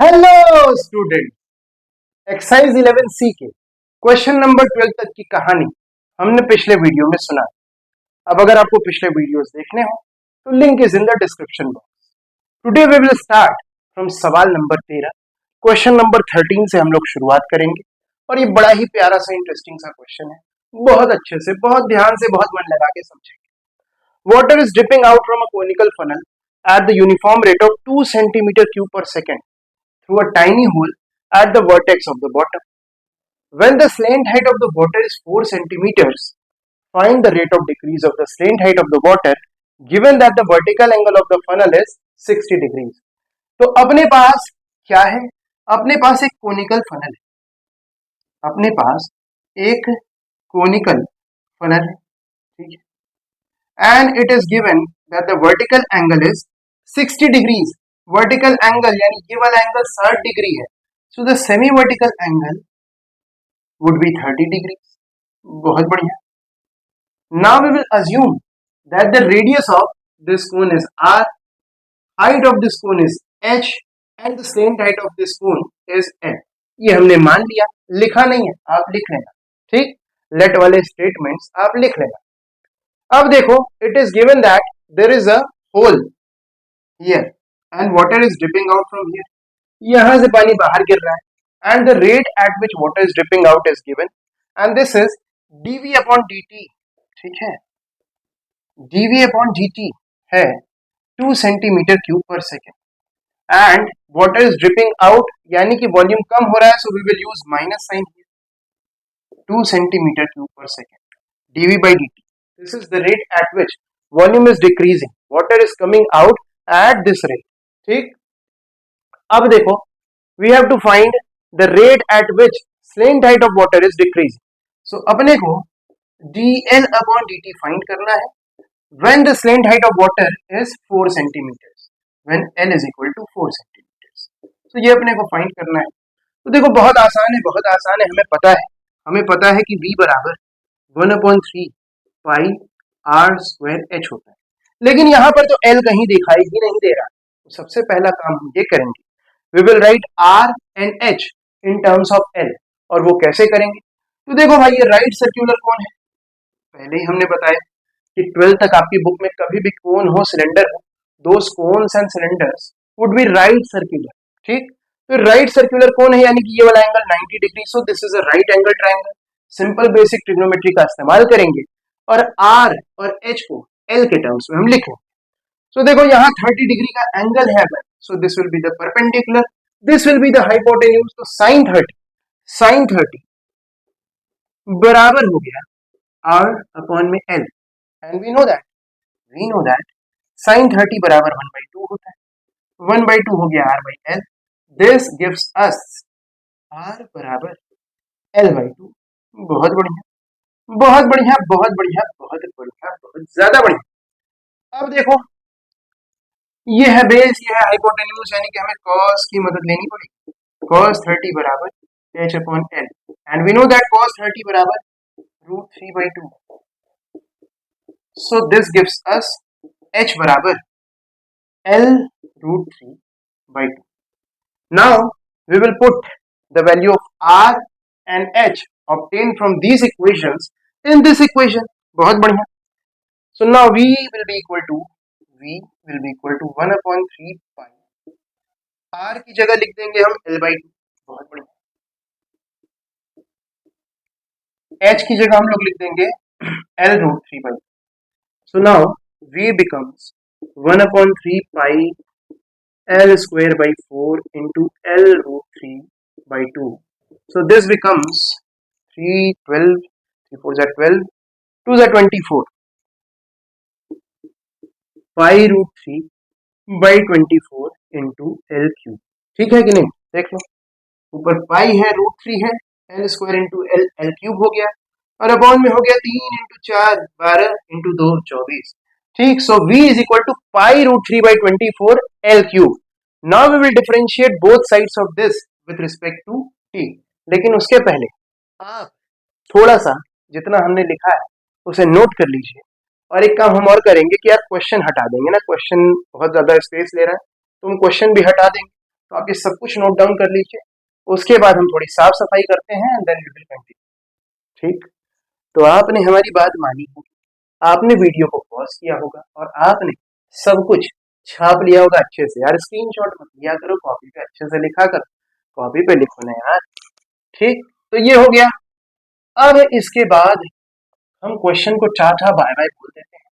Hello student, exercise 11C के question number 12 तक की कहानी हमने पिछले वीडियो में सुना। अब अगर आपको पिछले वीडियोस देखने हो तो link is in the description box. Today we will start from सवाल नंबर 13। क्वेश्चन नंबर 13 से हम लोग शुरुआत करेंगे और ये बड़ा ही प्यारा सा इंटरेस्टिंग सा क्वेश्चन है। बहुत अच्छे से, बहुत ध्यान से, बहुत मन लगा के समझेंगे। Water is dripping out from a conical funnel at the uniform rate of 2 centimeter cube per second through a tiny hole at the vertex of the bottom. When the slant height of the water is 4 centimeters, find the rate of decrease of the slant height of the water given that the vertical angle of the funnel is 60 degrees. तो अपने पास क्या है? अपने पास एक conical funnel है। अपने पास एक conical funnel है, ठीक है? And it is given that the vertical angle is 60 degrees. Vertical angle यानी ये वाला एंगल 60 डिग्री है. So the semi vertical angle would be 30 degrees. बहुत बढ़िया. Now we will assume that the radius of this cone is r, height of this cone is h, and the slant height of this cone is n. ये हमने मान लिया, लिखा नहीं है, आप लिख लेना, ठीक? लेट वाले स्टेटमेंट्स आप लिख लेना. अब देखो, it is given that there is a hole here and water is dripping out from here. यहाँ से पानी बाहर गिर रहा है and the rate at which water is dripping out is given and this is dv upon dt. ठीक है, dv upon dt है 2 centimeter cube per second and water is dripping out यानी कि वॉल्यूम कम हो रहा है, so we will use minus sign here. 2 centimeter cube per second dv by dt. This is the rate at which volume is decreasing. Water is coming out at this rate. ठीक? अब देखो, we have to find the rate at which slant height of water is decreasing. So अपने को dl upon dt find करना है when the slant height of water is 4 centimeters. When l is equal to 4 centimeters. So ये अपने को find करना है. तो देखो बहुत आसान है, बहुत आसान है. हमें पता है कि v बराबर 1/3 पाई आर स्क्वायर एच होता है, लेकिन यहाँ पर तो एल कहीं दिखाई ही नहीं दे रहा. तो सबसे पहला काम हम ये करेंगे, we will write R and H in terms of L. और वो कैसे करेंगे? तो देखो भाई, ये राइट सर्कुलर कौन है? पहले ही हमने बताया कि 12 तक आपकी बुक में कभी भी कोन हो, सिलेंडर हो, those cones and cylinders would be right circular. ठीक, तो राइट सर्कुलर कौन है? यानी कि ये वाला angle 90 degree. So this is a right angle triangle. Simple basic trigonometry का इस्तेमाल करेंगे और R और H को L के टर्म्स में हम लिखें. सो देखो, यहाँ 30 डिग्री का एंगल है, so this will be the perpendicular, this will be the hypotenuse. तो sin 30 बराबर हो गया R अपॉन में L. And we know that sin 30 बराबर 1/2 होता है. 1/2 हो गया R by L. This gives us R बराबर L/2. बहुत बढ़िया, बहुत बढ़िया, बहुत बढ़िया, बहुत बढ़िया, बहुत ज्यादा बढ़िया. अब देखो, ये है बेस, ये है हाइपोटेन्यूज, यानी कि हमें cos की मदद लेनी पड़ेगी. cos 30 बराबर h upon l and we know that cos 30 बराबर √3/2. So this gives us h बराबर l √3/2. Now we will put the value of r and h obtained from these equations in this equation. बहुत बढ़िया. So now v will be equal to 1/3 pi. r की जगह लिख देंगे हम l/2. बहुत बढ़िया. h की जगह हम लोग लिख देंगे l√3/2. So now v becomes 1/3 pi l square by 4 into l√3/2. So this becomes 3 12 3 4 are 12 2 are 24 pi √3/24 into l cube. ठीक है कि नहीं? देख लो, ऊपर पाई है, √3 है, l square into l cube हो गया और अपॉन में हो गया 3 इंटू 4 12 इंटू 2 24. ठीक, so v is equal to pi √3/24 l cube. Now we will differentiate both sides of this with respect to t. लेकिन उसके पहले आप थोड़ा सा जितना हमने लिखा है उसे नोट कर लीजिए. और एक काम हम और करेंगे कि यार क्वेश्चन हटा देंगे ना, क्वेश्चन बहुत ज्यादा स्पेस ले रहा है, तो हम क्वेश्चन भी हटा देंगे. तो आप ये सब कुछ नोट डाउन कर लीजिए। उसके बाद हम थोड़ी साफ सफाई करते हैं and then we will continue. ठीक, तो आपने हमारी बात मानी होगी, आपने वीडियो को पॉज किया होगा और आपने सब कुछ छाप लिया होगा अच्छे से। यार स्क्रीनशॉट मत लिया करो, कॉपी पे अच्छे से लिखा करो, कॉपी पे लिखो ना यार। ठीक, तो ये हो गया। अब इसके बाद हम क्वेश्चन को टाटा बाय बाय बोल देते हैं,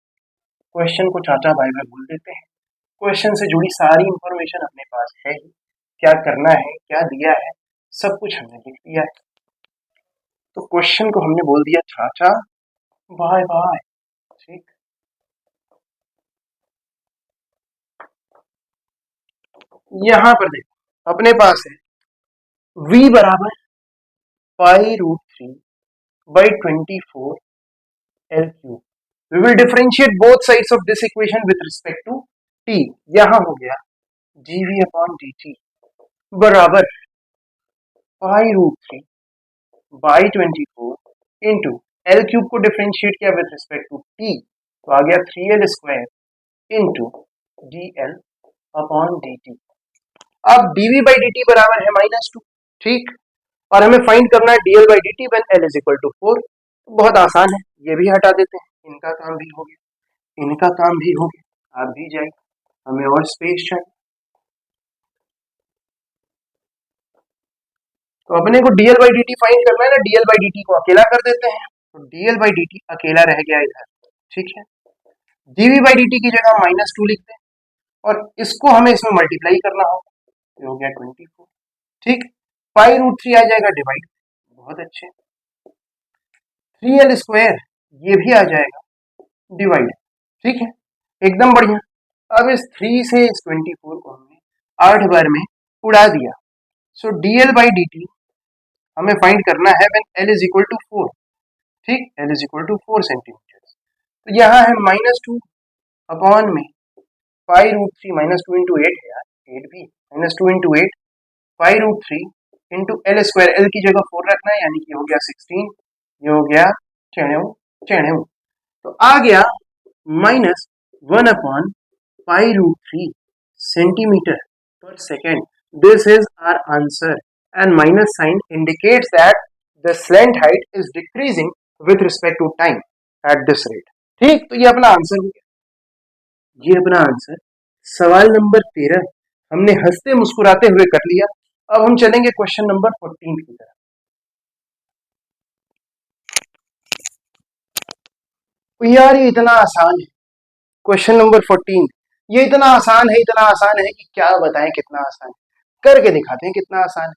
क्वेश्चन को टाटा बाय बाय बोल देते हैं। क्वेश्चन से जुड़ी सारी इंफॉर्मेशन अपने पास है ही, क्या करना है, क्या दिया है, सब कुछ हमने लिख दिया है। तो क्वेश्चन को हमने बोल दिया टाटा बाय बाय। ठीक, यहां पर देखो अपने पास है v बराबर π√3/24 L cube. We will differentiate both sides of this equation with respect to t। यहां हो गया dv/dt बराबर π√3/24 इंटू एल क्यूब को डिफ्रेंशिएट किया विथ रिस्पेक्ट टू टी, तो आ गया 3l² इंटू dl/dt। अब dv/dt बराबर है -2। ठीक, और हमें फाइंड करना है dl/dt when l is equal to 4। बहुत आसान है, ये भी हटा देते हैं, इनका काम भी हो गया, इनका काम भी हो गया, आप भी जाइए, हमें और स्पेस चाहिए। तो अपने को dl/dt फाइंड करना है ना, dl/dt को अकेला कर देते हैं, तो dl/dt अकेला रह गया इधर। ठीक है, dv/dt की जगह -2 लिखते हैं और इसको हमें इसमें मल्टीप्लाई करना होगा, ये हो गया 24। ठीक, π√3 आ जाएगा डिवाइड, बहुत अच्छे, 3l² ये भी आ जाएगा डिवाइड। ठीक है, एकदम बढ़िया। अब इस 3 से इस 24 को हमने 8 बार में उड़ा दिया। सो dl/dt हमें फाइंड करना है when l is equal to 4। ठीक, l is equal to 4 centimeter. तो यहाँ है -2 अपॉन में π√3 -2 इंटू 8 है यार, 8 भी -2 इंटू 8 π√3 इंटू l², l की जगह 4 रखना है, यानी कि हो गया 16, ये हो गया 10। तो आ गया -1 upon π√3 centimetre per second. This is our answer and minus sign indicates that the slant height is decreasing with respect to time at this rate। ठीक, तो ये अपना आंसर हो गया, ये अपना आंसर सवाल नंबर 13 हमने हंसते मुस्कुराते हुए कर लिया। अब हम चलेंगे क्वेश्चन नंबर 14 की तरफ। तो यार ये इतना आसान है, क्वेश्चन नंबर 14 ये इतना आसान है, इतना आसान है कि क्या बताएं कितना आसान है, करके दिखाते हैं कितना आसान है।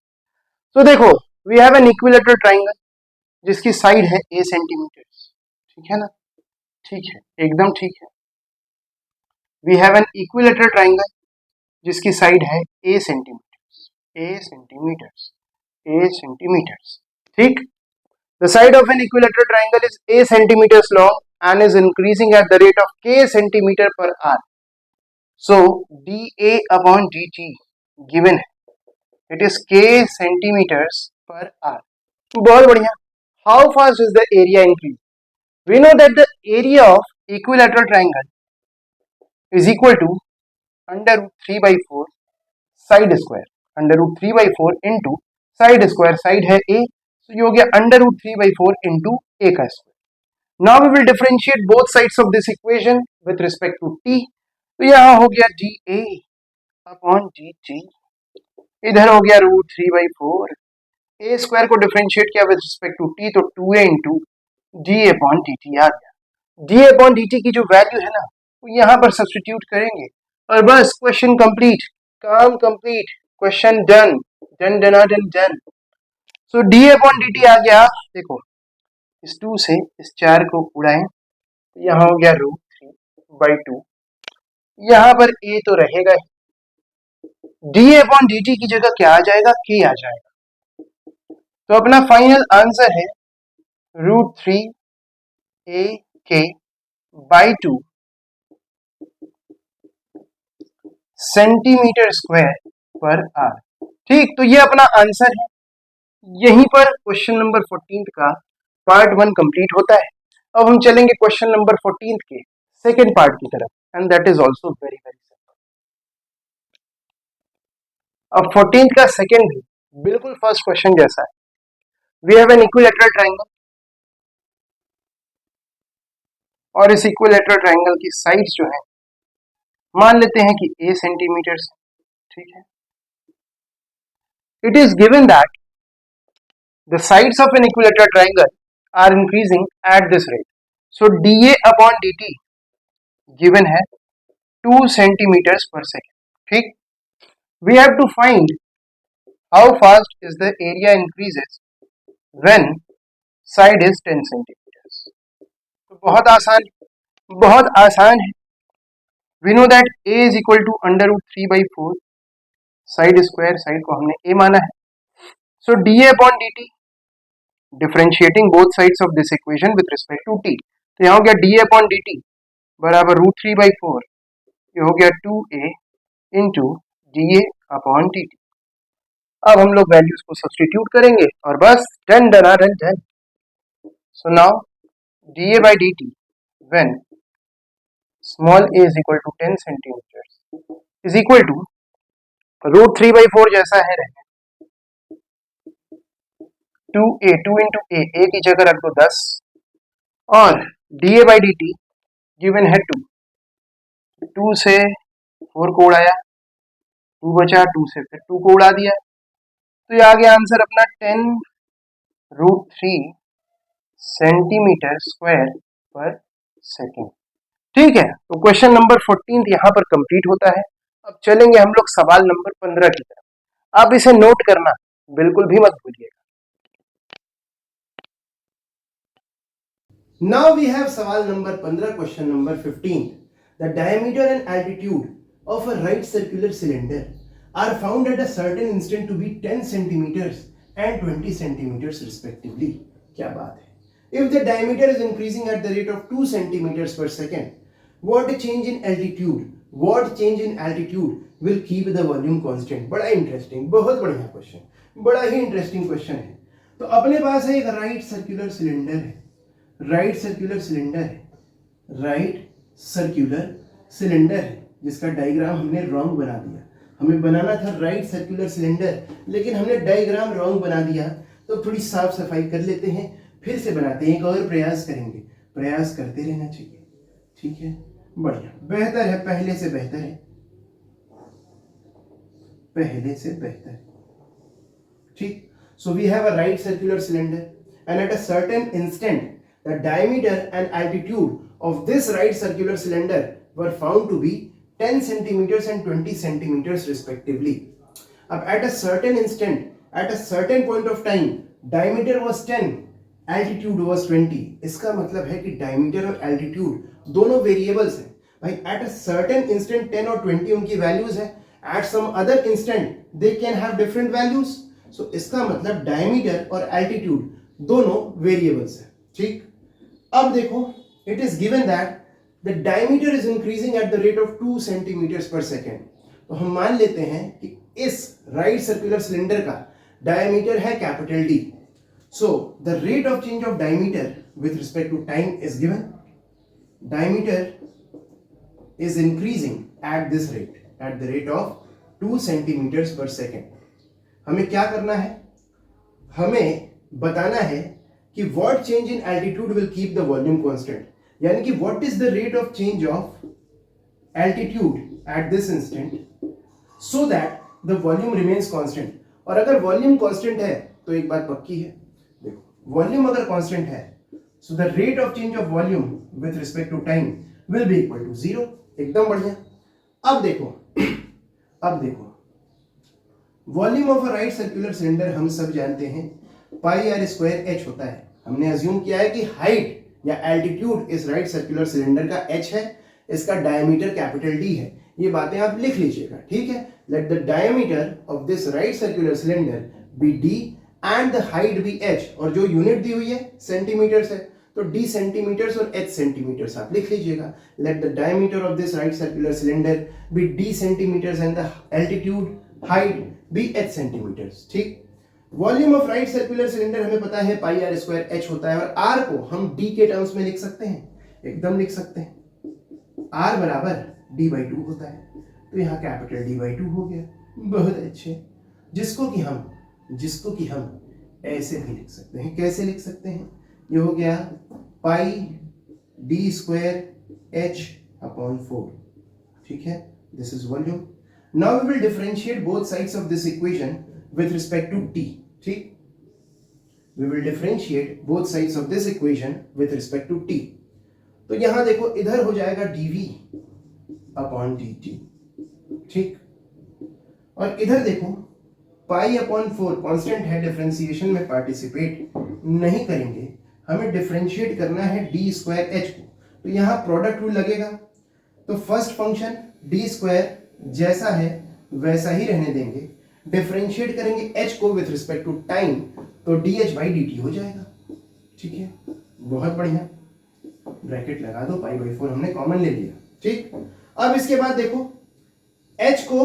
तो देखो, we have an equilateral triangle जिसकी साइड है a सेंटीमीटर। ठीक है ना, ठीक है, एकदम ठीक है। We have an equilateral triangle जिसकी साइड है a सेंटीमीटर्स। ठीक, the side of an equilateral triangle is a centimeters long and is increasing at the rate of k centimeter per hour. So dA/dt given है, it is k centimeters per hour। बहुत बढ़िया। How fast is the area increase? We know that the area of equilateral triangle is equal to √3/4 side square, √3/4 into side square, side है a, तो ये हो गया √3/4 into a का square. Now we will differentiate both sides of this equation with respect to t। तो यहाँ हो गया dA/dt, इधर हो गया √3/4, a स्क्वायर को डिफरेंशिएट किया विद रिस्पेक्ट टू t, तो 2a इंटू dA/dt आ गया। dA/dt की जो वैल्यू है ना, वो यहाँ पर सब्स्टिट्यूट करेंगे और बस क्वेश्चन कंप्लीट, काम कंप्लीट, क्वेश्चन डन, डन डना डन डन। सो dA/dt आ गया, देखो इस 2 से इस 4 को उड़ाएं, यहाँ हो गया √3/2, यहाँ पर a तो रहेगा ही, dA/dt की जगह क्या आ जाएगा, k आ जाएगा। तो अपना फाइनल आंसर है √3ak/2 centimetre square per hour. ठीक, तो ये अपना आंसर है। यहीं पर क्वेश्चन नंबर 14 का पार्ट 1 कंप्लीट होता है। अब हम चलेंगे क्वेश्चन नंबर 14 के सेकेंड पार्ट की तरफ, and that is also very very अब 14th का सेकेंड भी बिल्कुल फर्स्ट क्वेश्चन जैसा है. We have an equilateral triangle और इस इक्विलैटरल ट्रायंगल की साइड्स जो है मान लेते हैं कि a सेंटीमीटर, ठीक है. It is given that the sides of an equilateral triangle are increasing at this rate. So dA upon dt given है 2 सेंटीमीटर्स पर सेकेंड. ठीक. We have to find how fast is the area increases when side is 10 centimeters. तो बहुत आसान है. We know that a is equal to under root 3/4 side square, side को हमने a माना है. So dA upon dt differentiating both sides of this equation with respect to t. तो यहाँ हो गया dA अपॉन dt बराबर रूट 3/4, ये हो गया 2a into dA upon dt. अब हम लोग वैल्यूज को सब्सटीट्यूट करेंगे और बस डन डना done done. So now dA by dt when small a is equal to 10 centimeters is equal to root 3/4 जैसा है रहे 2a, 2 इंटू a की जगह रख दो 10 और dA by dt गिवन है 2. 2 से 4 को उड़ाया, 2 बचा, 2 से फिर 2 को उड़ा दिया, तो ये आ गया आंसर अपना 10 रूट 3 सेंटीमीटर स्क्वायर पर सेकेंड. ठीक है. तो क्वेश्चन नंबर 14 यहाँ पर कंप्लीट होता है. अब चलेंगे हम लोग सवाल नंबर 15 की तरफ. आप इसे नोट करना बिल्कुल भी मत भूलिएगा. Now we have सवाल number 15, question number 15. The diameter and altitude of a right circular cylinder are found at a certain instant to be 10 centimeters and 20 centimeters respectively. क्या बात है. If the diameter is increasing at the rate of 2 centimeters per second, what change in altitude will keep the volume constant? बड़ा interesting, बहुत बढ़िया question, बड़ा ही interesting question है. तो अपने पास है एक राइट सर्कुलर सिलेंडर है, राइट सर्कुलर सिलेंडर है जिसका डायग्राम हमने रॉन्ग बना दिया. हमें बनाना था राइट सर्कुलर सिलेंडर, लेकिन हमने डायग्राम रॉन्ग बना दिया. तो थोड़ी साफ सफाई कर लेते हैं, फिर से बनाते हैं, एक और प्रयास करेंगे. प्रयास करते रहना चाहिए. ठीक है, बढ़िया, बेहतर है, पहले से बेहतर है, पहले से बेहतर. ठीक. So we have a right circular cylinder and at a certain instant the diameter and altitude of this right circular cylinder were found to be 10 centimeters and 20 centimeters respectively. अब at a certain instant, at a certain point of time, diameter was 10, altitude was 20. इसका मतलब है कि diameter और altitude दोनों variables हैं. भाई at a certain instant 10 और 20 उनकी values है, at some other instant they can have different values. So इसका मतलब diameter और altitude दोनों variables हैं. ठीक. अब देखो, it is given that the diameter is increasing at the rate of 2 centimeters per second. तो हम मान लेते हैं कि इस राइट सर्कुलर सिलेंडर का डायमीटर है capital D. So the rate of change of diameter with respect to time is given. Diameter is increasing at this rate, at the rate of 2 centimeters per second. हमें क्या करना है? हमें बताना है कि what change in altitude will keep the volume constant. यानी कि what is the rate of change of altitude at this instant so that the volume remains constant. और अगर volume constant है तो एक बात पक्की है, देखो volume अगर constant है so the rate of change of volume with respect to time will be equal to 0. एकदम बढ़िया. अब देखो volume of a right circular cylinder हम सब जानते हैं पाई आर स्क्वायर एच होता है. हमने अज्यूम किया है कि हाइट या एल्टीट्यूड इस राइट सर्कुलर सिलेंडर का एच है, इसका डायमीटर कैपिटल डी है. ये बातें आप लिख लीजिएगा. ठीक है. Let the diameter of this right circular cylinder be D and the height be H, और जो यूनिट दी हुई है सेंटीमीटर्स है, तो डी सेंटीमीटर्स और एच सेंटीमीटर्स आप लिख लीजिएगा. Let the diameter of this right circular cylinder be D centimetres and the altitude height be H centimetres. ठीक. Volume of right circular cylinder हमें पता है पाई आर स्क्वायर एच होता है, और आर को हम डी के टर्म्स में लिख सकते हैं, एकदम लिख सकते हैं. आर बराबर डी बाई 2 होता है, तो यहाँ कैपिटल डी बाई 2 हो गया. बहुत अच्छे। जिसको कि हम ऐसे भी लिख सकते हैं। कैसे लिख सकते हैं? ये हो गया pi d square h upon 4। ठीक है, this is volume. Now we will differentiate both sides of this equation with respect to t. ठीक, we will differentiate both sides of this equation with respect to t। तो यहां देखो, इधर हो जाएगा dv upon dt। ठीक, और इधर देखो पाई अपॉन 4 कांस्टेंट है, डिफरेंशिएशन में पार्टिसिपेट नहीं करेंगे, हमें डिफरेंशिएट करना है डी स्क्वायर एच को। तो यहां प्रोडक्ट रूल लगेगा। तो फर्स्ट फंक्शन डी स्क्वायर जैसा है वैसा ही रहने देंगे, डिफरेंशिएट करेंगे एच को विथ रिस्पेक्ट टू टाइम, तो D H by D T हो जाएगा। ठीक है, बहुत बढ़िया, ब्रैकेट लगा दो, पाई बाई 4 हमने कॉमन ले लिया। ठीक, अब इसके बाद देखो एच को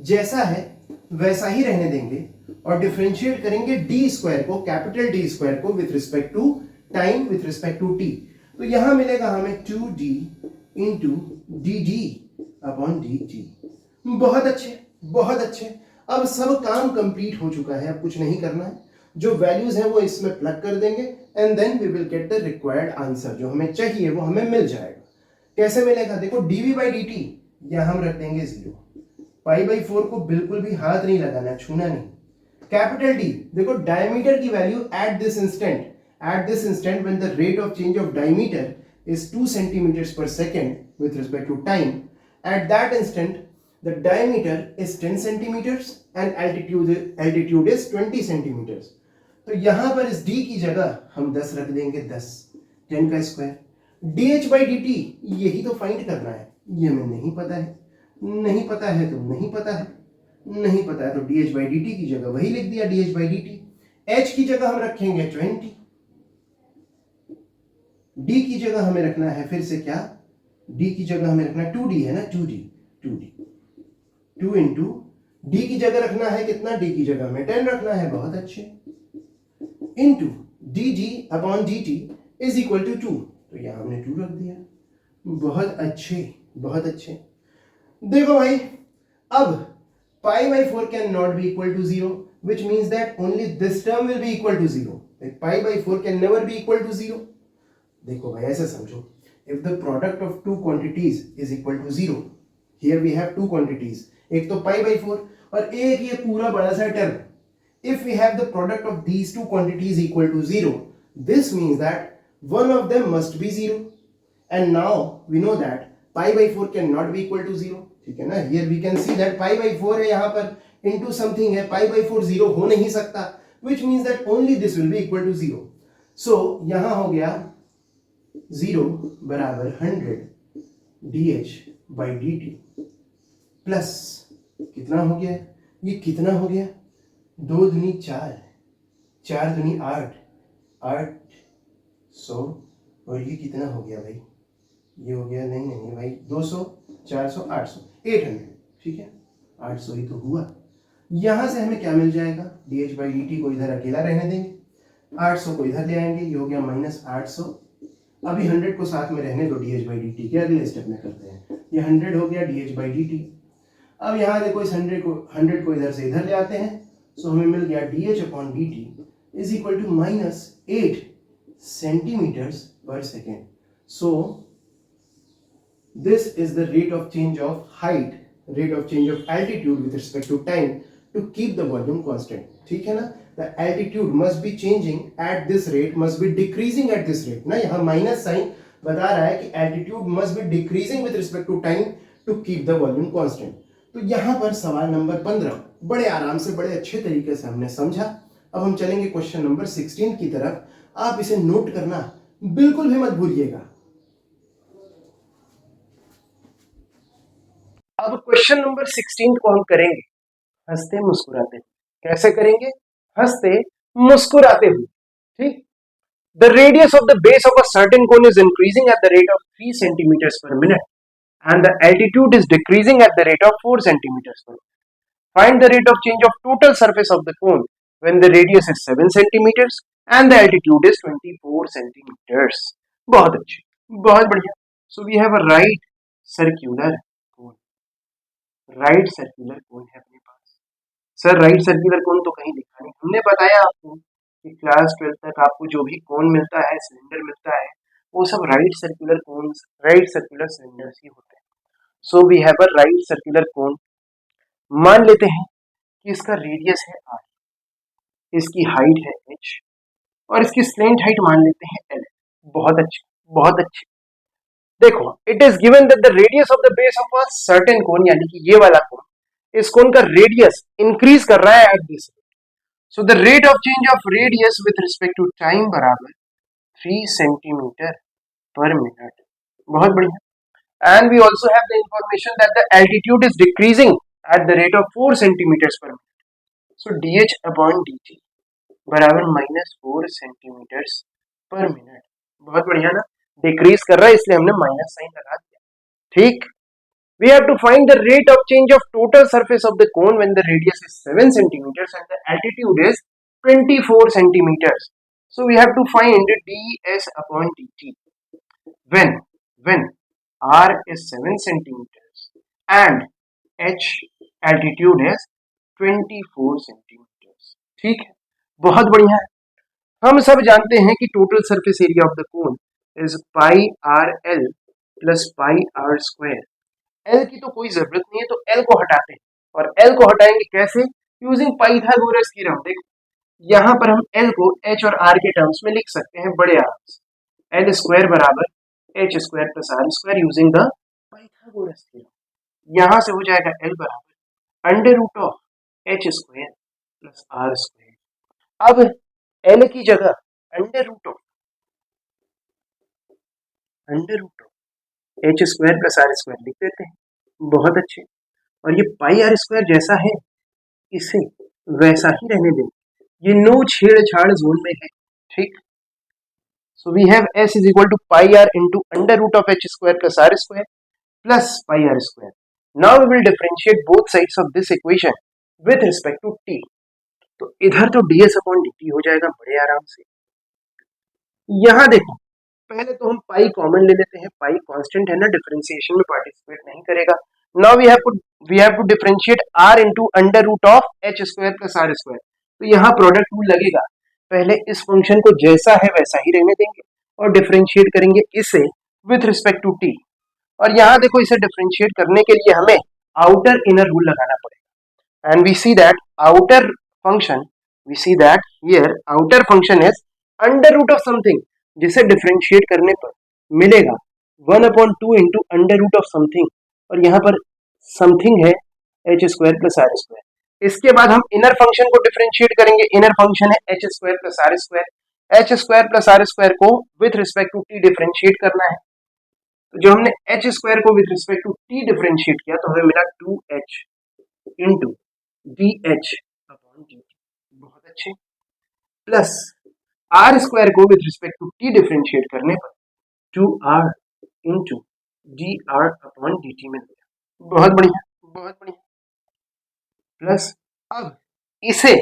जैसा है वैसा ही रहने देंगे और डिफरेंशिएट करेंगे डी स्क्वायर को, कैपिटल डी स्क्वायर को with respect to time, with respect to t. तो यहां मिलेगा हमें 2d into d d upon D T. बहुत अच्छे, बहुत अच्छे। अब सब काम कंप्लीट हो चुका है, अब कुछ नहीं करना है। जो वैल्यूज है वो इसमें प्लग कर देंगे and then we will get the required answer. जो हमें चाहिए वो हमें मिल जाएगा। कैसे मिलेगा? देखो dv बाई डी टी यहां हम रख देंगे 0। पाई बाई 4 को बिल्कुल भी हाथ नहीं लगाना, छूना नहीं। कैपिटल डी, देखो डायमीटर की value at this instant when the rate of change of diameter is 2 centimeters per second with respect to time, at that instant the diameter is 10 centimeters and altitude is 20 centimeters। तो यहां पर इस d की जगह हम 10 रख देंगे, 10 10 का स्क्वायर। dh by dt यही तो फाइंड करना है, ये हमें नहीं पता है। नहीं पता है तो नहीं पता है, नहीं पता है तो dh by dt की जगह वही लिख दिया, dh by dt। h की जगह हम रखेंगे 20, d की जगह हमें रखना है फिर से क्या, d की जगह हमें रखना है 2d है ना, 2 इंटू d की जगह रखना है कितना, d की जगह हमें 10 रखना है, बहुत अच्छे, into d upon D t is equal to 2। तो यहां हमने 2 रख दिया, बहुत अच्छे, बहुत अच्छे। देखो भाई, अब pi by 4 can not be equal to 0, which means that only this term will be equal to 0। Pi by 4 can never be equal to 0। देखो भाई ऐसे समझो, if the product of two quantities is equal to 0, here we have two quantities, एक तो पाई by 4 और एक ये पूरा बड़ा सा term. If we have the product of these two quantities equal to 0, this means that one of them must be 0, and now we know that pi by 4 cannot be equal to 0। ठीक है ना, here we can see that pi by 4 है यहाँ पर, into something है, pi by 4 0 हो नहीं सकता, which means that only this will be equal to 0। so यहाँ हो गया 0 बराबर 100 dh by dt प्लस कितना हो गया, ये कितना हो गया, 2 दूनी 4, 4 दूनी 8, 800, और ये कितना हो गया भाई, ये हो गया, नहीं नहीं भाई, 200, 400, 800, 800। ठीक है, 800 ही तो हुआ। यहां से हमें क्या मिल जाएगा, dh by dt को इधर अकेला रहने देंगे, 800 को इधर ले आएंगे, ये हो गया माइनस 800। अभी 100 को साथ में रहने दो, dh by dt के अगले स्टेप में करते हैं। ये 100 हो गया dh by dt। अब यहाँ देखो इस 100 को इधर से इधर ले आते हैं, सो हमें मिल गया dh upon dt is equal to minus 8 centimetres per second. So this is the rate of change of height, rate of change of altitude with respect to time to keep the volume constant। ठीक है ना, the altitude must be changing at this rate, must be decreasing at this rate ना, यहाँ minus sign बता रहा है कि altitude must be decreasing with respect to time to keep the volume constant। तो यहाँ पर सवाल नंबर 15 बड़े आराम से, बड़े अच्छे तरीके से हमने समझा। अब हम चलेंगे क्वेश्चन नंबर 16 की तरफ। आप इसे नोट करना बिल्कुल भी मत भूलिएगा। अब क्वेश्चन नंबर 16 को हम करेंगे हंसते मुस्कुराते। कैसे करेंगे? हंसते मुस्कुराते हुए। ठीक, the radius of the base of a certain cone is increasing at the rate of 3 centimeters per minute and the altitude is decreasing at the rate of 4 centimeters per minute. Find the rate of change of total surface of the cone when the radius is 7 centimeters and the altitude is 24 centimeters। बहुत अच्छे, बहुत बढ़िया। So we have a right circular cone है अपने पास। Sir right circular कोन तो कहीं लिखा नहीं, हमने बताया आपको कि क्लास 12 तक आपको जो भी कोन मिलता है, सिलेंडर मिलता है, वो सब right circular cones, right circular cylinders ही होते हैं। So we have a right circular cone. मान लेते हैं कि इसका रेडियस है r, इसकी हाइट है h और इसकी स्लेंट हाइट मान लेते हैं l। बहुत अच्छे, बहुत अच्छे। देखो, it is given that the radius of the base of a certain cone, यानी कि ये वाला कोन, इस कोन का रेडियस इंक्रीज कर रहा है at this. So the rate of change of radius with respect to time बराबर 3 सेंटीमीटर पर मिनट। बहुत बढ़िया। And we also have the information that the altitude is decreasing at the rate of 4 centimeters per minute. So dh upon dt बराबर -4 centimetre पर minute. बहुत बढ़िया ना, decrease कर रहा है इसलिए हमने माइनस साइन लगा दिया। ठीक। We have to find the rate of change of total surface of the cone when the radius is 7 centimeters and the altitude is 24 centimeters. So we have to find ds upon dt when r is 7 centimeters and h altitude is 24 centimeters. ठीक है, बहुत बढ़िया है। हम सब जानते हैं कि total surface area of the cone is pi r l plus pi r square. L की तो कोई जरूरत नहीं है, तो एल को हटाते हैं, और एल को हटाएंगे कैसे? Using Pythagoras theorem. देखो, यहाँ पर हम एल को एच और आर के टर्म्स में लिख सकते हैं बड़े आराम से। एल स्क्वायर बराबर h square plus are square using the Pythagoras theorem. यहाँ से हो जाएगा एल बराबर under root of h square plus are square. अब एल की जगह under root of h square plus are square लिख देते हैं। बहुत अच्छे। और ये पाई आर स्क्वायर जैसा है इसे वैसा ही रहने दें, ये नो छेड़छाड़ जोन में है। ठीक। So we have s is equal to pi r into under root of h square plus are square plus pi r square. Now we will differentiate both sides of this equation with respect to t। तो इधर तो ds upon dt हो जाएगा बड़े आराम से। यहां देखो, पहले तो हम पाई कॉमन ले लेते हैं, पाई कांस्टेंट है ना, डिफरेंशिएशन में पार्टिसिपेट नहीं करेगा। Now we have to differentiate r into under root of h square plus r square. तो यहाँ प्रोडक्ट रूल लगेगा। पहले इस फंक्शन को जैसा है वैसा ही रहने देंगे और डिफरेंशिएट करेंगे इसे विथ रिस्पेक्ट टू t। और यहाँ देखो, इसे डिफरेंशिएट करने के लिए हमें आउटर इनर रूल लगाना पड़ेगा। And we see that outer function is under root of something, जिसे डिफरेंशिएट करने पर मिलेगा 1/2 into under root of something, और यहाँ पर समथिंग है H square plus are square. इसके बाद हम इनर फंक्शन को डिफरेंशिएट करेंगे। इनर फंक्शन है H square plus are square. H square plus are square को with respect to T differentiate करना है। तो जो हमने एच स्क्वायर को with respect to T differentiate किया तो हमें मिला 2h into D H upon D. बहुत अच्छे। प्लस आर स्क्वायर को with respect to T differentiate करने पर 2r into D R upon D T मिल गया। बहुत बढ़िया, बहुत बढ़िया। प्लस अब इसे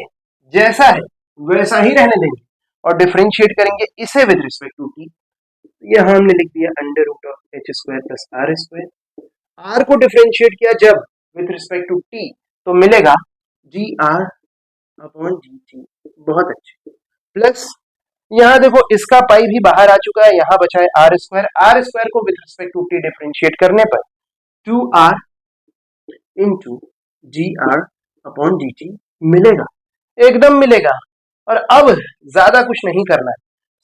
जैसा है वैसा ही रहने देंगे और डिफरेंशिएट करेंगे इसे विथ रिस्पेक्ट टू टी। यहां हमने लिख दिया under root of h square plus are square. R को डिफरेंशिएट किया जब विथ रिस्पेक्ट टू टी तो मिलेगा d r upon d t. बहुत अच्छे। प्लस यहाँ देखो, इसका पाई भी बाहर आ चुका है, यहाँ बचा है आर स्क्वायर। आर स्क्वायर को with respect to T differentiate करने पर 2r into d r upon D t मिलेगा, एकदम मिलेगा। और अब ज्यादा कुछ नहीं करना है,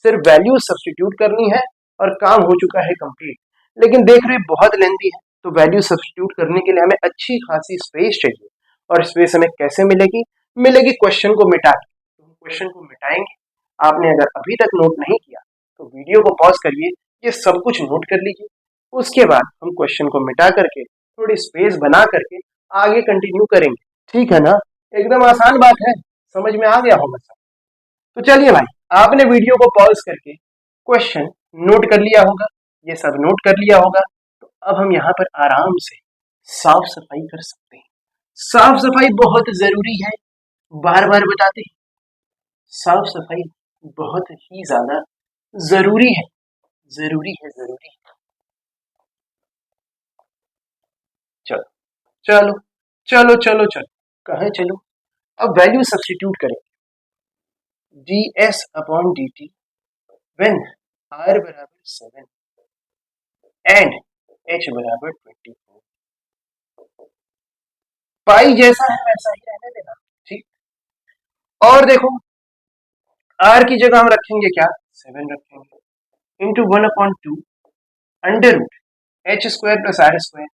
सिर्फ वैल्यू सब्स्टिट्यूट करनी है और काम हो चुका है कंप्लीट। लेकिन देख रहे बहुत लेंथी है, तो वैल्यू सब्स्टिट्यूट करने के लिए हमें अच्छी खासी स्पेस चाहिए। और स्पेस हमें कैसे मिलेगी? मिलेगी क्वेश्चन को मिटा के। तो हम क्वेश्चन को मिटाएंगे। आपने अगर अभी तक नोट नहीं किया तो वीडियो को पॉज करिए, ये सब कुछ नोट कर लीजिए। उसके बाद हम क्वेश्चन को मिटा करके थोड़ी स्पेस बना करके आगे कंटिन्यू करेंगे। ठीक है ना? एकदम आसान बात है, समझ में आ गया होगा सब। तो चलिए भाई, आपने वीडियो को पॉज करके क्वेश्चन नोट कर लिया होगा, ये सब नोट कर लिया होगा। तो अब हम यहाँ पर आराम से साफ सफाई कर सकते हैं। साफ सफाई बहुत जरूरी है, बार बार बताते हैं, साफ सफाई बहुत ही ज्यादा जरूरी है, जरूरी है, जरूरी है। चलो चलो चलो चलो चलो, कहाँ चलो? अब वैल्यू सब्स्टिट्यूट करें, ds upon dt when r बराबर 7 एंड h बराबर 24, पाई जैसा है वैसा ही रहने देना, ठीक। और देखो r की जगह हम रखेंगे क्या, 7 रखेंगे into 1/2 under root h square plus are square.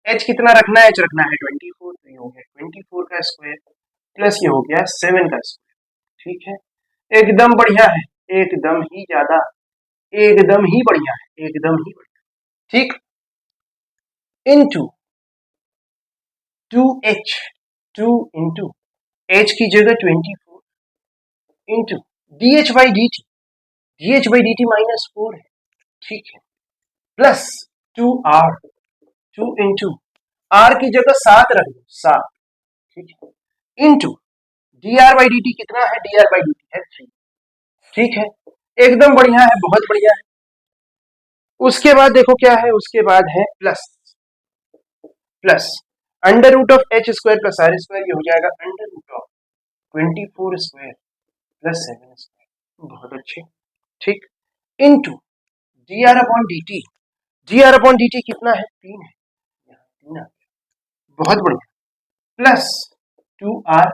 H कितना रखना है, एच रखना है 24, तो ये हो गया 24 का स्क्वायर प्लस ये हो गया 7 का स्क्वायर, ठीक है। एकदम बढ़िया है, एकदम ही ज्यादा, एकदम ही बढ़िया है, एकदम ही बढ़िया, ठीक। इंटू 2h, 2 इंटू एच की जगह 24 इंटू dh बाई dt -4 है, ठीक है, प्लस 2r, 2 इंटू r की जगह 7 रख दो, 7, ठीक है, इंटू dr बाई dt कितना है, dr बाई dt है 3, ठीक है, एकदम बढ़िया है, बहुत बढ़िया है। उसके बाद देखो क्या है, उसके बाद है plus under root of h square plus are square, ये हो जाएगा under root of 24 square plus 7 square, बहुत अच्छे, ठीक, into D R upon D t कितना है, 3 है, यहाँ 3 आ गया, बहुत बढ़िया, प्लस 2r,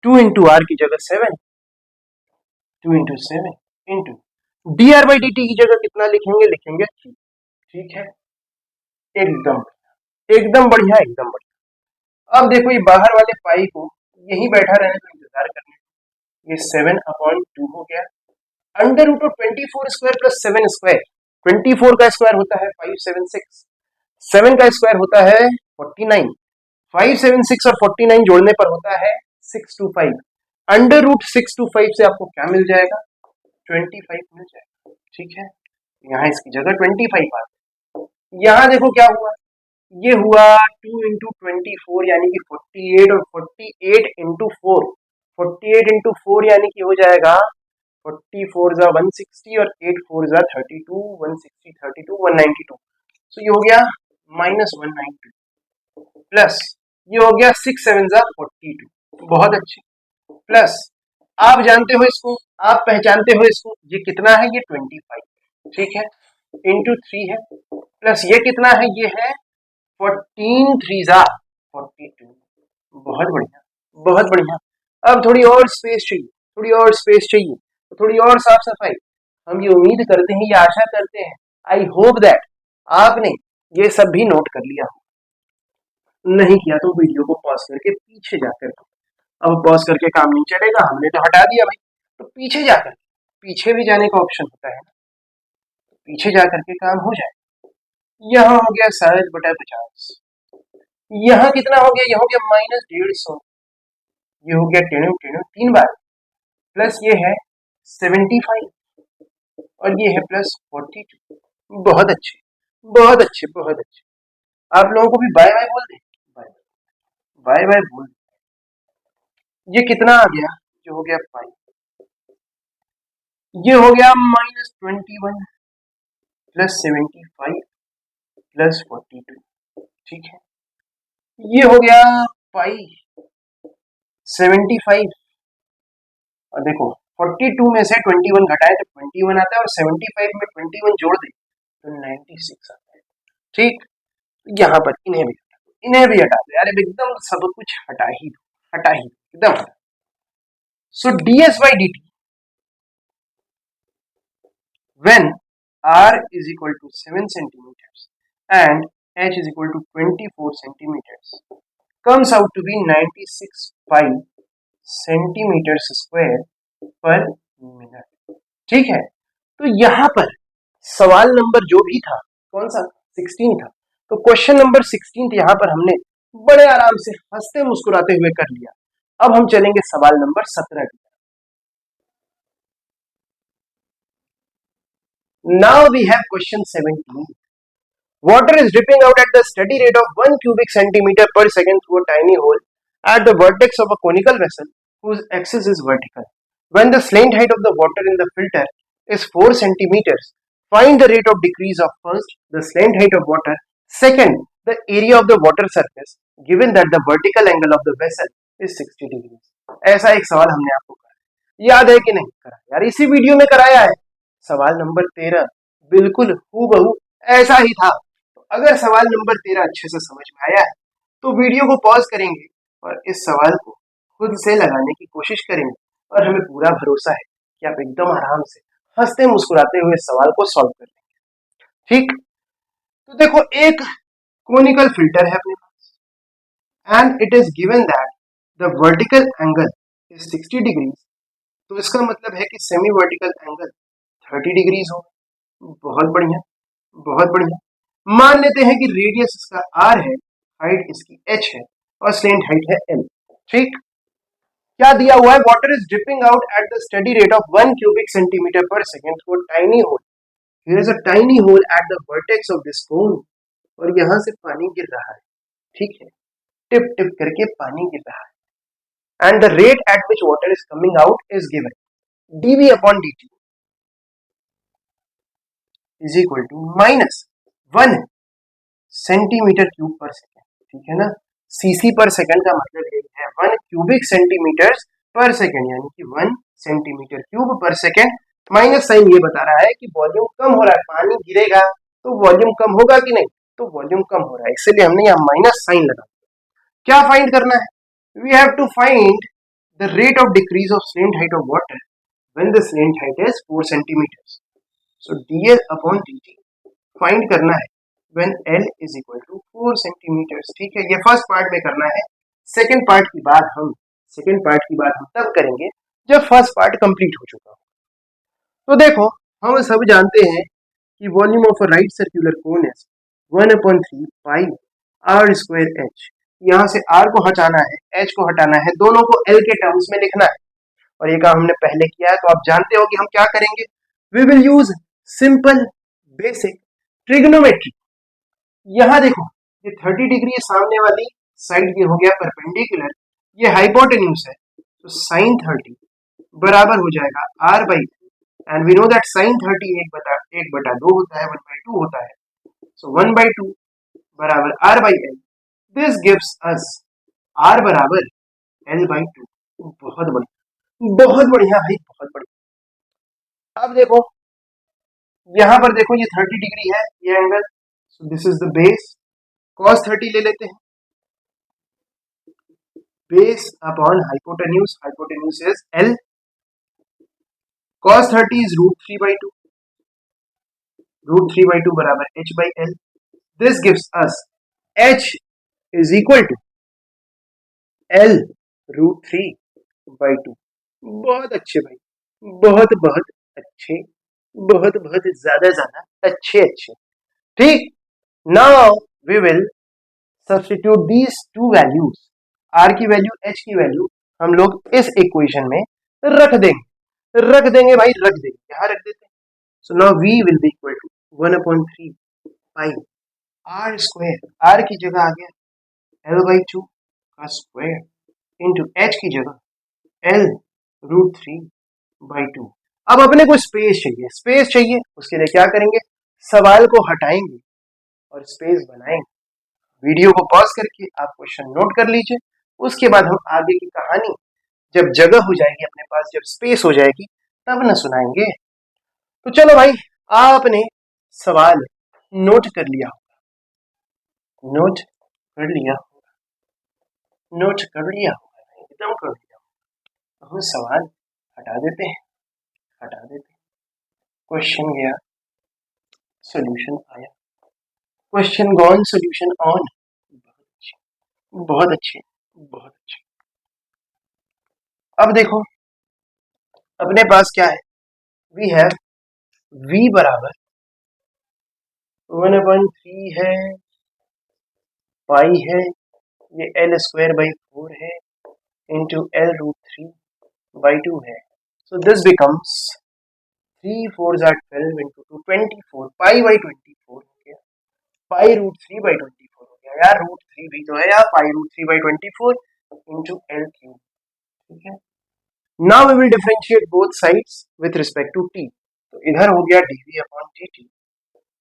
2 इंटू आर की जगह 7, 2 into 7 into D R by D T की जगह कितना लिखेंगे, 3, ठीक है, एकदम एकदम बढ़िया, एकदम बढ़िया। अब देखो ये बाहर वाले पाई को यही बैठा रहने का इंतजार करने, ये 7/2 हो गया, under root of 24 square plus 7 square, 24 का स्क्वायर होता है 576, 7 का स्क्वायर होता है 49, 576 और 49 जोड़ने पर होता है 625, अंडर रूट 625 से आपको क्या मिल जाएगा, 25 मिल जाएगा, ठीक है, यहाँ इसकी जगह 25 आ गया। यहाँ देखो क्या हुआ, ये हुआ 2 इंटू 24 यानी कि 48 और 48 इंटू 4, 48 इंटू 4 यानी कि हो जाएगा 44 जा 160 और 8 4 जा 32, 160 32 192, तो ये हो गया -192 प्लस ये हो गया 6 7 जा 42, बहुत अच्छे, प्लस आप जानते हो इसको, आप पहचानते हो इसको, ये कितना है, ये 25, ठीक है, इंटू 3 है, प्लस ये कितना है, ये है 14 3 जा 42, बहुत बढ़िया, बहुत बढ़िया। अब थोड़ी और स्पेस चाहिए, थोड़ी और स्पेस चाहिए, तो थोड़ी और साफ सफाई, हम ये उम्मीद करते हैं, ये आशा करते हैं, आई होप दैट आपने ये सब भी नोट कर लिया हो, नहीं किया तो वीडियो को पॉज करके पीछे जाकर, अब पॉज करके काम नहीं चलेगा, हमने तो हटा दिया भाई, तो पीछे जाकर, पीछे भी जाने का ऑप्शन होता है ना, पीछे जाकर के काम हो जाए। यहाँ हो गया 7/50, यहाँ कितना हो गया, यह हो गया -150, ये हो गया 10 3 बार, प्लस ये है 75 और ये है प्लस 42, बहुत अच्छे, बहुत अच्छे, बहुत अच्छे। आप लोगों को भी बाय बाय बोल दें, बाय बाय बाय बोल दें। ये कितना आ गया, ये हो गया 5, ये हो गया -21 प्लस 75 प्लस 42, ठीक है, ये हो गया पाई 75 और देखो 42 में से 21 घटाए तो 21 आता है और 75 में 21 जोड़ दे तो 96 आता है, ठीक। यहाँ पर इन्हें भी हटा दो यार, एकदम सब कुछ हटा ही दो, हटा ही एकदम हटा। सो ds by dt when r is equal to 7 centimeters and h is equal to 24 centimeters comes out to be 96.5 centimeters square per minute, ठीक है। तो यहाँ पर सवाल नंबर जो भी था कौन सा, 16 था, तो क्वेश्चन नंबर 16 यहाँ पर हमने बड़े आराम से हंसते मुस्कुराते हुए कर लिया। अब हम चलेंगे सवाल नंबर 17 की। Now we have question 17. Water is dripping out at the steady rate of 1 cubic centimeter per second through a tiny hole at the vertex of a conical vessel whose axis is vertical. When the slant height of the water in the filter is 4 centimeters, find the rate of decrease of first, the slant height of water, second, the area of the water surface, given that the vertical angle of the vessel is 60 degrees. ऐसा एक सवाल हमने आपको कराया, याद है कि नहीं करा यार, इसी वीडियो में कराया है। सवाल नंबर 13 बिल्कुल हूबहू ऐसा ही था। तो अगर सवाल नंबर 13 अच्छे से समझ में आया है तो वीडियो को पॉज करेंगे और इस सवाल को खुद से लगाने की कोशिश करेंगे, और हमें पूरा भरोसा है कि आप एकदम आराम से हंसते मुस्कुराते हुए इस सवाल को सॉल्व कर लेंगे। ठीक, तो देखो एक कोनिकल फिल्टर है अपने पास, and it is given that the vertical angle is 60 degrees. तो इसका मतलब है कि सेमी वर्टिकल एंगल 30 डिग्रीज हो। बहुत बढ़िया, बहुत बढ़िया। मान लेते हैं कि रेडियस इसका r है, हाइट इसकी h है और स्लेंट हाइट है l। ठीक, क्या दिया हुआ है? Water is dripping out at the steady rate of 1 cubic centimetre per second through a tiny hole. Here is a tiny hole at the vertex of this cone, और यहां से पानी गिर रहा है। ठीक है, टिप टिप करके पानी गिर रहा है, and the rate at which water is coming out is given, dv upon dt is equal to -1 centimeter cube per second. ठीक है ना, सीसी पर सेकेंड का मतलब ये है 1 क्यूबिक सेंटीमीटर पर सेकेंड, यानी कि 1 centimeter cube per second. Minus sign ये बता रहा है कि वॉल्यूम कम हो रहा है, पानी गिरेगा तो वॉल्यूम कम होगा कि नहीं, तो वॉल्यूम कम हो रहा है, इसलिए हमने यहाँ माइनस साइन लगा। क्या फाइंड करना है? We have to find the rate of decrease of slant height of water when the slant height is 4 centimeter. So dl upon dt find करना है when L is equal to 4 centimeter. ठीक है, ये first part में करना है। Second part की बात हम तब करेंगे जब फर्स्ट पार्ट कंप्लीट हो चुका हो। तो देखो, हम सब जानते हैं कि volume of a right circular cone is 1/3 pi r square h। यहाँ से r को हटाना है, h को हटाना है, दोनों को L के टर्म्स में लिखना है, और ये काम हमने पहले किया है। तो आप जानते हो कि हम क्या करेंगे, we will use simple basic trigonometry. यहाँ देखो, ये 30 डिग्री सामने वाली साइड ये हो गया परपेंडिकुलर, ये हाइपोटेन्यूज है, तो साइन 30 बराबर हो जाएगा r by, and we know that sine 30 1/2 होता है, 1/2 होता है, सो 1/2 बराबर r by l। This gives us r बराबर l बाई 2। बहुत बढ़िया, बहुत बढ़िया भाई, बहुत बढ़िया। अब देखो, यहाँ पर देखो ये 30 डिग्री है ये angle, so this is the base, cos 30 ले लेते हैं, base upon hypotenuse is L, cos 30 is √3/2, √3/2 बराबर h by L। This gives us h is equal to L √3/2। बहुत अच्छे भाई, बहुत बहुत अच्छे, बहुत बहुत ज्यादा अच्छे। ठीक, now we will substitute these two values, r की वैल्यू h की वैल्यू हम लोग इस इक्वेशन में रख देंगे भाई, रख देंगे, यहाँ रख देते हैं। So now v will be equal to 1/3 pi r square, r की जगह आ गया L/2 का स्क्वायर इंटू h की जगह L √3/2। अब अपने को स्पेस चाहिए, उसके लिए क्या करेंगे, सवाल को हटाएंगे और स्पेस बनाएंगे। वीडियो को पॉज करके आप क्वेश्चन नोट कर लीजिए, उसके बाद हम आगे की कहानी जब जगह हो जाएगी अपने पास, जब स्पेस हो जाएगी, तब न सुनाएंगे। तो चलो भाई, आपने सवाल नोट कर लिया होगा, नोट कर लिया एकदम कर लिया। तो हम सवाल हटा देते हैं, क्वेश्चन गया, सॉल्यूशन आया, क्वेश्चन गॉन, सॉल्यूशन ऑन। बहुत अच्छे। अब देखो, अपने पास क्या है, वी हैव v बराबर 1/3 है, पाई है, ये L²/4 है, इंटू L√3/2 है। सो दिस बिकम्स 3 4 12 इंटू 2 24, पाई/24 हो गया, पाई√3/24 हो गया यार, √3 भी तो है यार, पाई√3/24 इंटू L3। ठीक है, now we will differentiate both sides with respect to t। तो इधर हो गया dv अपॉन dt,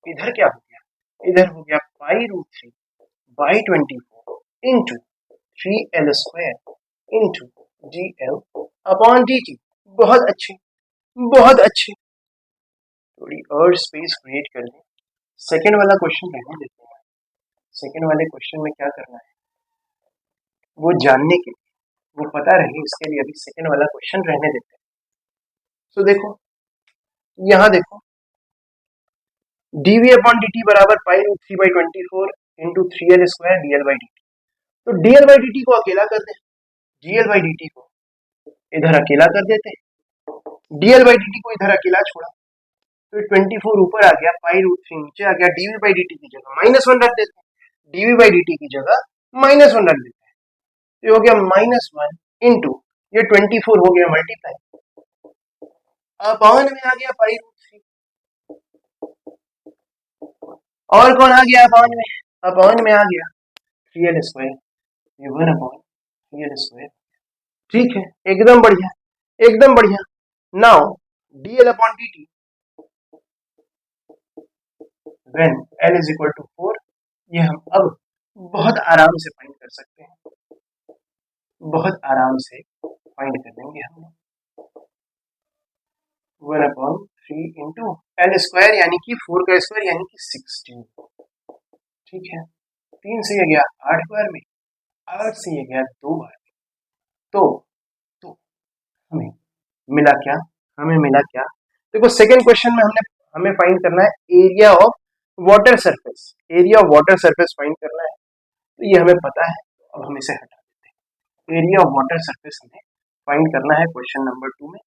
इधर क्या हो गया, इधर हो गया पाई√3/24 into 3L² into G L upon D T. बहुत अच्छे, बहुत अच्छे। थोड़ी और स्पेस क्रिएट कर लें। सेकेंड वाला क्वेश्चन रहने देते हैं। सेकेंड वाले क्वेश्चन में क्या करना है वो जानने के लिए, वो पता रहे इसके लिए अभी सेकेंड वाला क्वेश्चन रहने देते हैं। तो देखो, यहाँ देखो, dv अपॉन dt बराबर pi root 3/24 into 3l square dl by dt। तो dl बाई dt को अकेला कर दे, dl बाई dt को इधर अकेला कर देते हैं, dl बाई dt को इधर अकेला छोड़ा, तो 24 ऊपर आ गया, पाई रूट 3 नीचे आ गया, dv बाई dt की जगह -1 रख देते हैं, dv बाई dt की जगह -1 रख देते हैं, तो ये हो गया -1 इंटू ये 24 हो गया मल्टीप्लाई, अपॉन में आ गया पाई रूट 3, और कौन आ गया अपॉन में? अपॉन में आ गया 3l स्क्वायर, ये 1 अपॉन 3l स्क्वायर। ठीक है, एकदम बढ़िया, एकदम बढ़िया। Now dl upon dt when l is equal to 4, ये हम अब बहुत आराम से फाइंड कर सकते हैं, बहुत आराम से फाइंड कर लेंगे हम। 1 अपॉन 3 इंटू एल स्क्वायर यानी कि 4 का स्क्वायर यानी कि 16। ठीक है, 3 से ये गया 8 बार में, 8 से ये गया 2 बार में, तो हमें मिला क्या? हमें मिला क्या? देखो सेकेंड क्वेश्चन में हमें फाइंड करना है area of water surface, area of water surface find करना है, तो ये हमें पता है, अब हम इसे हटा देते हैं। एरिया ऑफ वाटर सरफेस हमें फाइंड करना है क्वेश्चन नंबर 2 में,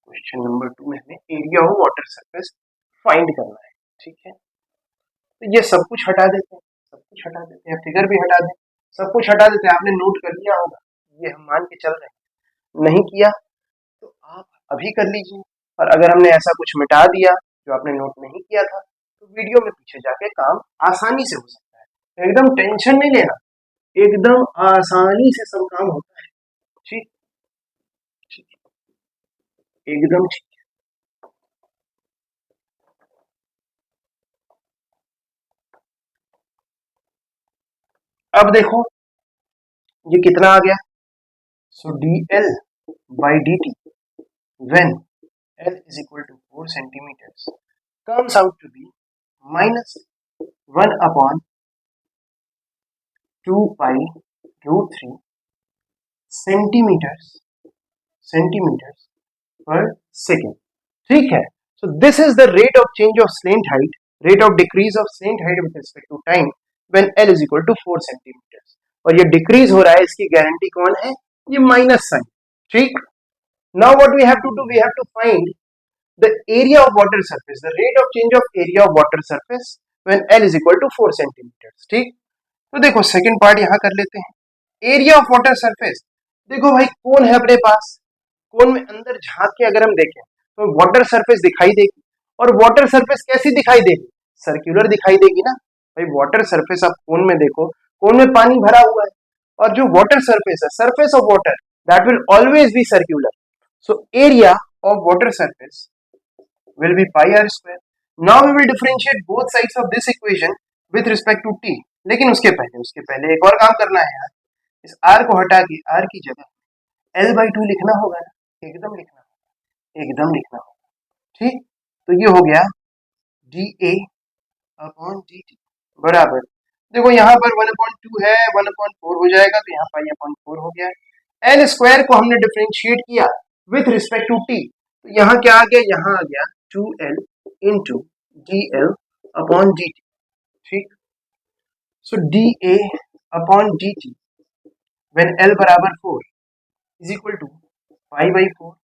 क्वेश्चन नंबर 2 में हमें area of water surface find करना है। ठीक है, तो ये सब कुछ हटा देते हैं, सब कुछ हटा देते हैं, फिगर भी हटा दें, सब कुछ हटा देते हैं। आपने नोट कर लिया होगा, ये हम मान के चल रहे हैं, नहीं किया तो आप अभी कर लीजिए, और अगर हमने ऐसा कुछ मिटा दिया जो आपने नोट नहीं किया था तो वीडियो में पीछे जाके काम आसानी से हो सकता है, एकदम टेंशन नहीं लेना, एकदम आसानी से सब काम होता है। ठीक, ठीक, एकदम ठीक। अब देखो ये कितना आ गया, so D L by D T when L is equal to 4 centimeters comes out to be minus 1 upon 2 pi root 3 centimeters per second। ठीक है, so this is the rate of change of slant height, rate of decrease of slant height with respect to time when L is equal to 4 centimeters, और ये decrease हो रहा है, इसकी guarantee कौन है? ये माइनस साइन। ठीक, now what we have to do, we have to find the area of water surface, the rate of change of area of water surface when L is equal to 4 centimeters। ठीक, तो देखो second part यहां कर लेते हैं, area of water surface. देखो भाई कौन है अपने पास, कौन में अंदर झांक के अगर हम देखें तो वाटर सरफेस दिखाई देगी, और वाटर सरफेस कैसी दिखाई देगी? सर्कुलर दिखाई देगी ना भाई। वाटर सरफेस आप कौन में देखो, कौन में पानी भरा हुआ है, और जो वाटर सरफेस है, surface of water, that will always be circular. So area of water surface will be pi r square। Now we will differentiate both sides of this equation with respect to t। लेकिन उसके पहले एक और काम करना है यार, इस r को हटा के r की जगह l/2 लिखना होगा ना, एकदम लिखना होगा, एकदम लिखना होगा। ठीक, तो ये हो गया dA अपॉन dt बराबर, देखो यहाँ पर 1/2 है, 1/4 हो जाएगा, तो यहाँ पाई अपॉन 4 हो गया। एल स्क्वायर को हमने डिफरेंशिएट किया विथ रिस्पेक्ट टू टी, तो यहाँ क्या आ गया? यहाँ आ गया 2l into D L upon D T. ठीक, so D A upon D T when L बराबर 4 is equal to 5/4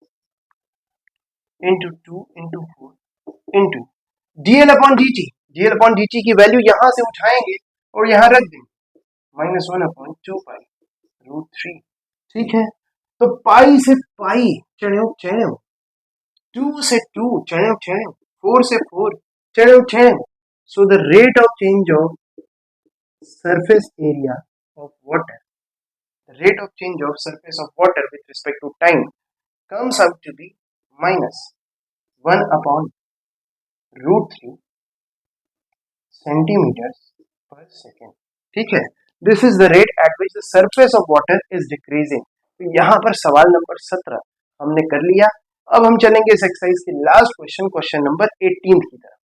into 2 into 4 into D L upon D T. D L upon D T की value यहाँ से उठाएंगे और यहाँ रख देंगे, -1/2 पाई रूट 3। ठीक है, तो पाई से पाई चढ़ो चढ़ो, 2 से 2 चढ़ो चढ़ो, 4 से 4 चढ़ो चढ़ो। सो the rate of change of surface area of water, the rate of change of surface of water with respect to time comes out to be -1 upon root 3 centimeters per second। ठीक है, this is the rate at which the surface of water is decreasing, तो यहाँ पर सवाल number 17 हमने कर लिया। अब हम चलेंगे इस एक्सरसाइज के लास्ट क्वेश्चन, क्वेश्चन नंबर 18 की तरफ।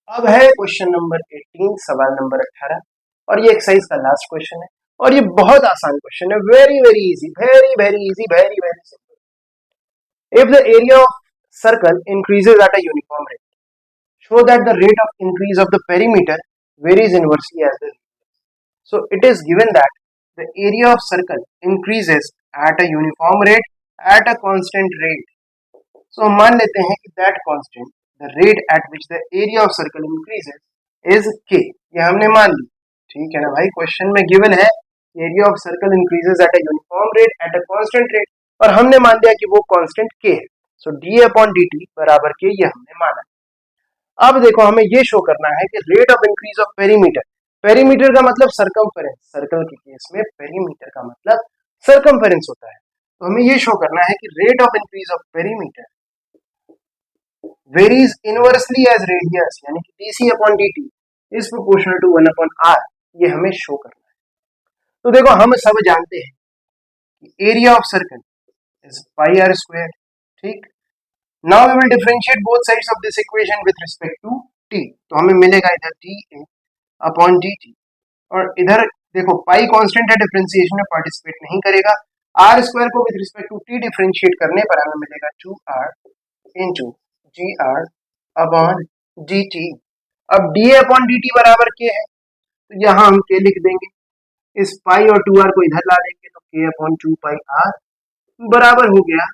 अब है क्वेश्चन नंबर 18, सवाल नंबर 18, और ये एक्सरसाइज का लास्ट क्वेश्चन है और ये बहुत आसान क्वेश्चन है, very very easy, very very easy, very very simple. If the area of circle increases at a uniform rate, show that the rate of increase of the perimeter varies inversely as the radius. So it is given that the area of circle increases at a uniform rate at a constant rate. So हम मान लेते हैं कि that constant, the rate at which the area of circle increases is k. ये हमने मान ली, ठीक है ना भाई। क्वेश्चन में गिवन है area of circle increases at a uniform rate at a constant rate, और हमने मान लिया कि वो कांस्टेंट k है। सो d/dt बराबर k, ये हमने माना। अब देखो हमें ये शो करना है कि rate of increase of perimeter, perimeter का मतलब सरकमफेरेंस, सर्कल के केस में पेरीमीटर का मतलब सरकमफेरेंस होता है। तो हमें ये शो करना है कि rate of increase of perimeter varies inversely as radius, यानी कि dc/dt is proportional to 1/r, ये हमें शो करना है। तो देखो हम सब जानते हैं कि area of circle is pi r square, ठीक। Now we will differentiate both sides of this equation with respect to t. तो हमें मिलेगा इधर dA/dt, और इधर देखो पाई कांस्टेंट है, डिफरेंशिएशन में पार्टिसिपेट नहीं करेगा। r स्क्वायर को with respect to t differentiate करने पर हमें मिलेगा 2r इंटू gr/dt। अब dA/dt बराबर k है, तो यहाँ हम k लिख देंगे, इस पाई और 2r को इधर ला देंगे, तो k/2πr बराबर हो गया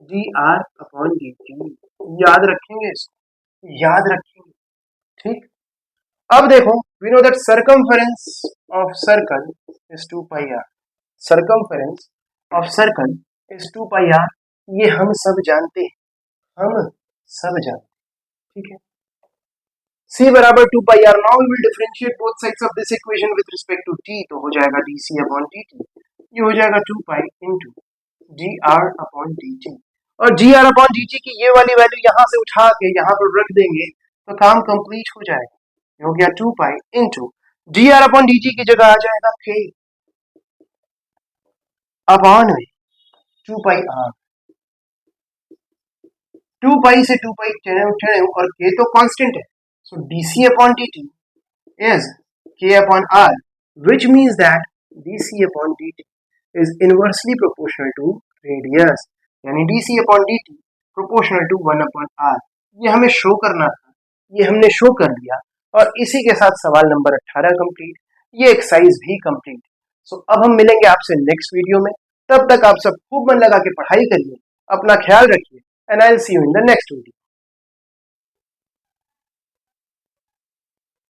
gr/dt। याद रखेंगे इसको, याद रखेंगे, ठीक। अब देखो we know that circumference of circle is 2πr, circumference of circle is 2πr, ये हम सब जानते हैं, हम सब जानते हैं, ठीक है। c बराबर 2πr। now we will differentiate both sides of this equation with respect to t, तो हो जाएगा dc/dt, ये हो जाएगा 2π into gr/dt, और gr/dt की ये वाली वैल्यू यहाँ से उठा के यहाँ पर रख देंगे तो काम कंप्लीट हो जाएगा। हो गया 2π इंटू gr/dt की जगह आ जाएगा k अपॉन 2πr। 2π से 2π चले और k तो कांस्टेंट है, सो dc/dt is k/r, which means that dc/dt is inversely proportional to radius, यानी dc/dt प्रोपोर्शनल टू 1/r। ये हमें शो करना था, ये हमने शो कर दिया, और इसी के साथ सवाल नंबर 18 कंप्लीट, ये एक्सरसाइज भी कंप्लीट। सो अब हम मिलेंगे आपसे नेक्स्ट वीडियो में, तब तक आप सब खूब मन लगा के पढ़ाई करिए, अपना ख्याल रखिए, and I will see you in the next video.